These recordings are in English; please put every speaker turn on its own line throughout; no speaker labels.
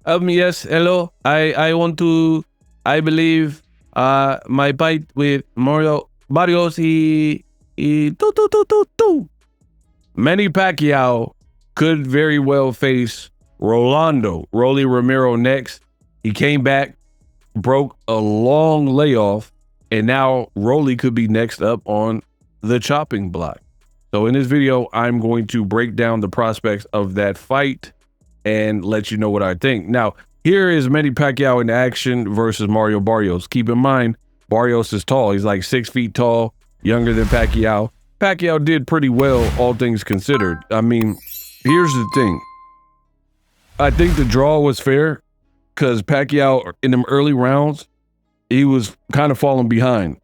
Yes, hello. I want to. I believe my fight with Mario Barrios. He do. Manny Pacquiao could very well face Rolly Romero next. He came back, broke a long layoff, and now Rolly could be next up on the chopping block. So in this video, I'm going to break down the prospects of that fight and let you know what I think. Now, here is Manny Pacquiao in action versus Mario Barrios. Keep in mind, Barrios is tall. He's like 6 feet tall, younger than Pacquiao. Pacquiao did pretty well, all things considered. I mean, here's the thing. I think the draw was fair because Pacquiao, in them early rounds, he was kind of falling behind,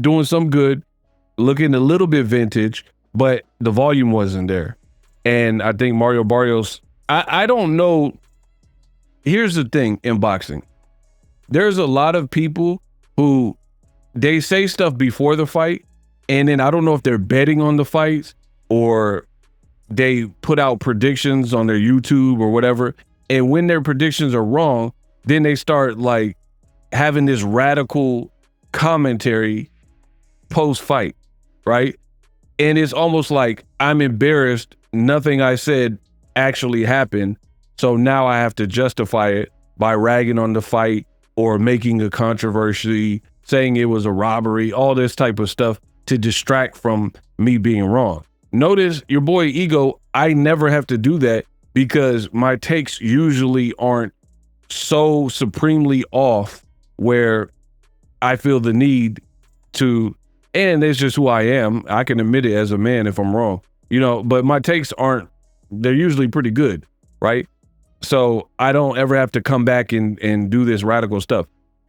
doing some good, looking a little bit vintage, but the volume wasn't there. And I think Mario Barrios, I don't know. Here's the thing in boxing. There's a lot of people who they say stuff before the fight, and then I don't know if they're betting on the fights or they put out predictions on their YouTube or whatever. And when their predictions are wrong, then they start like having this radical commentary post-fight, right? And it's almost like I'm embarrassed nothing I said actually happened, so now I have to justify it by ragging on the fight or making a controversy, saying it was a robbery, all this type of stuff to distract from me being wrong. Notice your boy Ego, I never have to do that because my takes usually aren't so supremely off where I feel the need to, and it's just who I am. I can admit it as a man if I'm wrong, you know, but my takes aren't, they're usually pretty good, right? So I don't ever have to come back and do this radical stuff.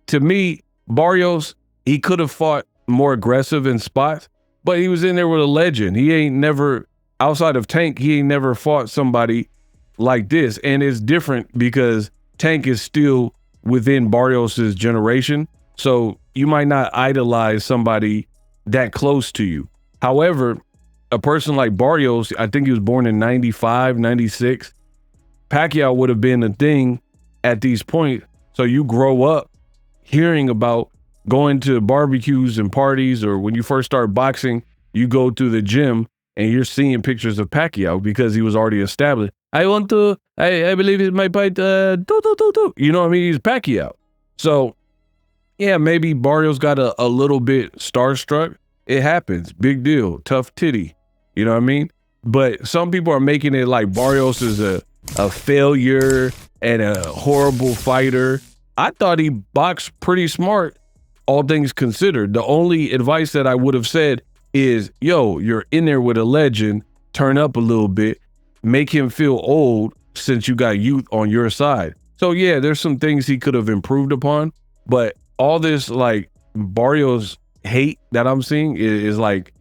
To me, Barrios, he could have fought more aggressive in spots, but he was in there with a legend. He ain't never, outside of Tank, he ain't never fought somebody like this. And it's different because Tank is still within Barrios's generation. So you might not idolize somebody that close to you. However, a person like Barrios, I think he was born in 95, 96. Pacquiao would have been a thing at these points. So you grow up hearing about going to barbecues and parties, or when you first start boxing, you go to the gym and you're seeing pictures of Pacquiao because he was already established. I believe it might fight, you know what I mean? He's Pacquiao. So yeah, maybe Barrios got a little bit starstruck. It happens. Big deal. Tough titty. You know what I mean? But some people are making it like Barrios is a failure and a horrible fighter. I thought he boxed pretty smart, all things considered. The only advice that I would have said is, yo, you're in there with a legend, turn up a little bit, make him feel old since you got youth on your side. So yeah, there's some things he could have improved upon, but all this like Barrios hate that I'm seeing is like,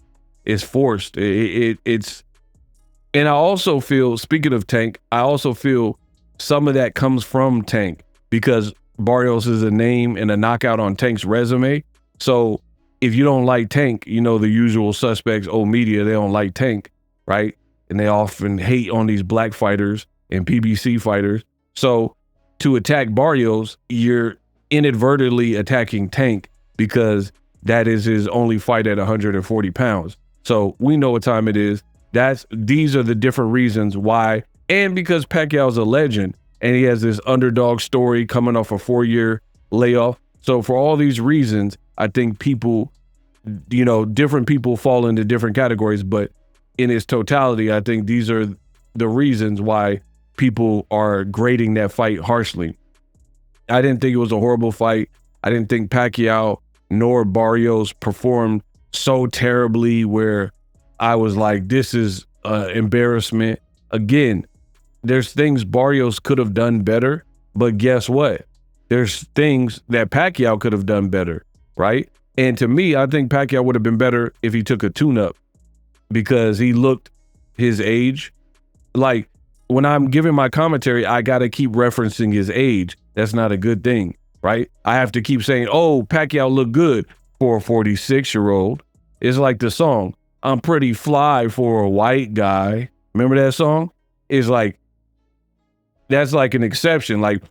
it's forced. It's, and I also feel, speaking of Tank, I also feel some of that comes from Tank because Barrios is a name and a knockout on Tank's resume. So if you don't like Tank, you know, the usual suspects, old media, they don't like Tank, right? And they often hate on these black fighters and PBC fighters. So to attack Barrios, you're inadvertently attacking Tank because that is his only fight at 140 pounds. So we know what time it is. These are the different reasons why. And because Pacquiao's a legend and he has this underdog story coming off a 4-year layoff. So for all these reasons, I think people, you know, different people fall into different categories, but in its totality, I think these are the reasons why people are grading that fight harshly. I didn't think it was a horrible fight. I didn't think Pacquiao nor Barrios performed so terribly where I was like, this is embarrassment. Again, there's things Barrios could have done better, but guess what? There's things that Pacquiao could have done better, right? And to me, I think Pacquiao would have been better if he took a tune-up because he looked his age. Like, when I'm giving my commentary, I got to keep referencing his age. That's not a good thing, right? I have to keep saying, oh, Pacquiao looked good for a 46-year-old. It's like the song, I'm pretty fly for a white guy. Remember that song? It's like, that's like an exception. Like,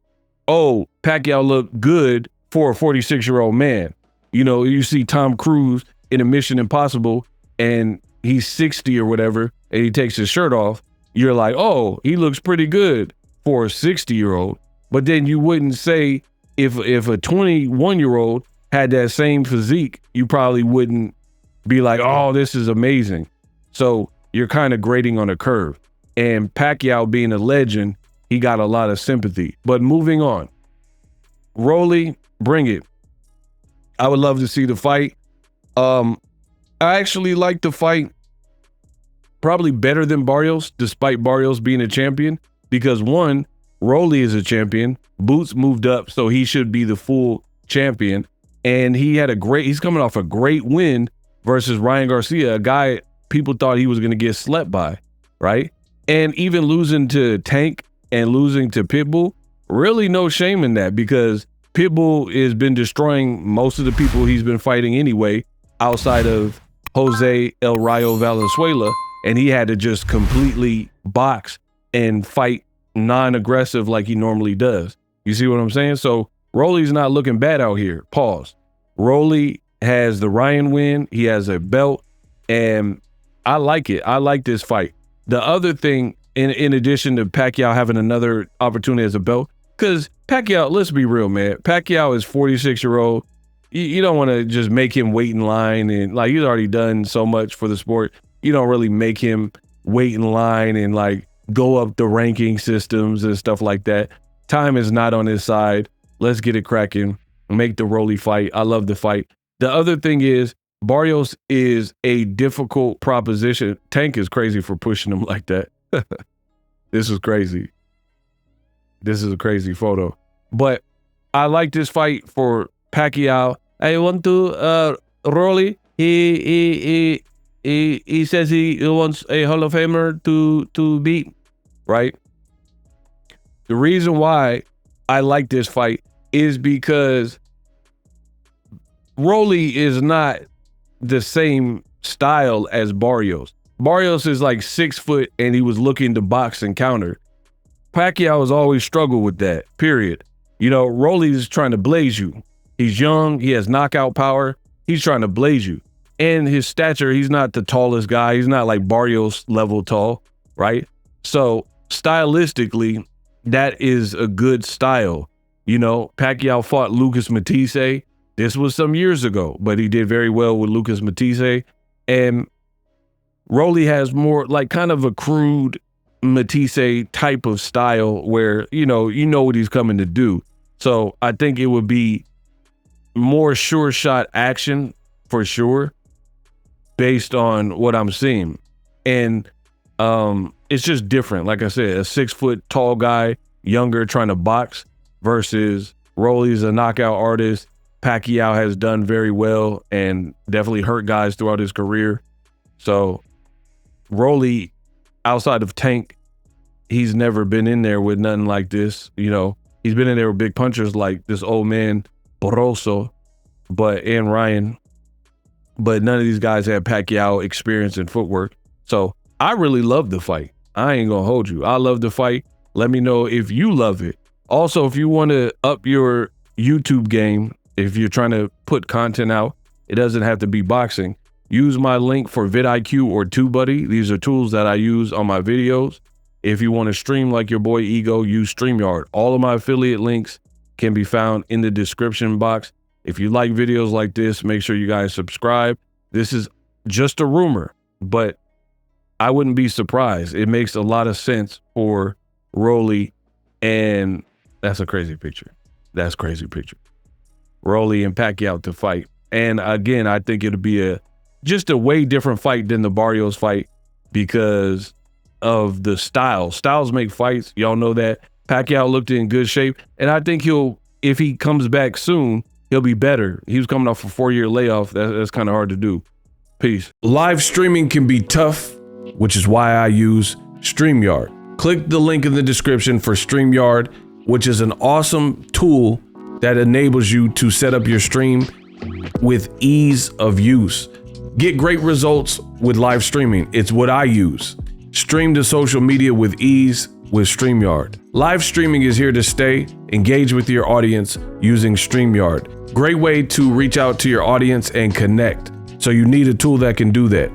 oh, Pacquiao looked good for a 46-year-old man. You know, you see Tom Cruise in a Mission Impossible and he's 60 or whatever, and he takes his shirt off. You're like, oh, he looks pretty good for a 60-year-old. But then you wouldn't say if a 21-year-old had that same physique, you probably wouldn't be like, oh, this is amazing. So you're kind of grading on a curve. And Pacquiao being a legend, he got a lot of sympathy. But moving on, Rolly, bring it. I would love to see the fight. I actually like the fight probably better than Barrios, despite Barrios being a champion, because one, Rolly is a champion. Boots moved up, so he should be the full champion. And he's coming off a great win versus Ryan Garcia, a guy people thought he was going to get slept by, right? And even losing to Tank and losing to Pitbull, really no shame in that, because Pitbull has been destroying most of the people he's been fighting anyway, outside of Jose El Rayo Valenzuela, and he had to just completely box and fight non-aggressive like he normally does. You see what I'm saying? So Rolly's not looking bad out here. Pause. Rolly has the Ryan win. He has a belt, and I like it. I like this fight. The other thing, in addition to Pacquiao having another opportunity as a belt, because Pacquiao, let's be real, man. Pacquiao is 46-year-old. You don't want to just make him wait in line, and like, he's already done so much for the sport. You don't really make him wait in line and like go up the ranking systems and stuff like that. Time is not on his side. Let's get it cracking. Make the Rolly fight. I love the fight. The other thing is, Barrios is a difficult proposition. Tank is crazy for pushing him like that. This is crazy. This is a crazy photo. But I like this fight for Pacquiao. I want to Rolly. He says he wants a Hall of Famer to beat, right? The reason why I like this fight is because Rolly is not the same style as Barrios. Barrios is like 6 foot and he was looking to box and counter. Pacquiao has always struggled with that, period. You know, Rolly is trying to blaze you. He's young, he has knockout power, he's trying to blaze you. And his stature, he's not the tallest guy, he's not like Barrios level tall, right? So stylistically, that is a good style. You know, Pacquiao fought Lucas Matisse. This was some years ago, but he did very well with Lucas Matisse. And Rolly has more like kind of a crude Matisse type of style where, you know what he's coming to do. So I think it would be more sure shot action for sure based on what I'm seeing. And it's just different. Like I said, a 6 foot tall guy, younger, trying to box versus Rolly's a knockout artist. Pacquiao has done very well and definitely hurt guys throughout his career. So Rolly, outside of Tank, he's never been in there with nothing like this. You know, he's been in there with big punchers like this old man Barroso, and Ryan, but none of these guys had Pacquiao experience in footwork. So I really love the fight. I ain't gonna hold you. I love the fight. Let me know if you love it. Also, if you want to up your YouTube game, if you're trying to put content out, it doesn't have to be boxing. Use my link for vidIQ or TubeBuddy. These are tools that I use on my videos. If you want to stream like your boy Ego, use StreamYard. All of my affiliate links can be found in the description box. If you like videos like this, make sure you guys subscribe. This is just a rumor, but I wouldn't be surprised. It makes a lot of sense for Rolly, and that's a crazy picture. That's a crazy picture. Rolly and Pacquiao to fight. And again, I think it'll be just a way different fight than the Barrios fight because of the style. Styles make fights. Y'all know that. Pacquiao looked in good shape. And I think if he comes back soon, he'll be better. He was coming off a 4-year layoff. That's kind of hard to do. Peace. Live streaming can be tough, which is why I use StreamYard. Click the link in the description for StreamYard, which is an awesome tool that enables you to set up your stream with ease of use. Get great results with live streaming. It's what I use. Stream to social media with ease with StreamYard. Live streaming is here to stay. Engage with your audience using StreamYard. Great way to reach out to your audience and connect. So you need a tool that can do that.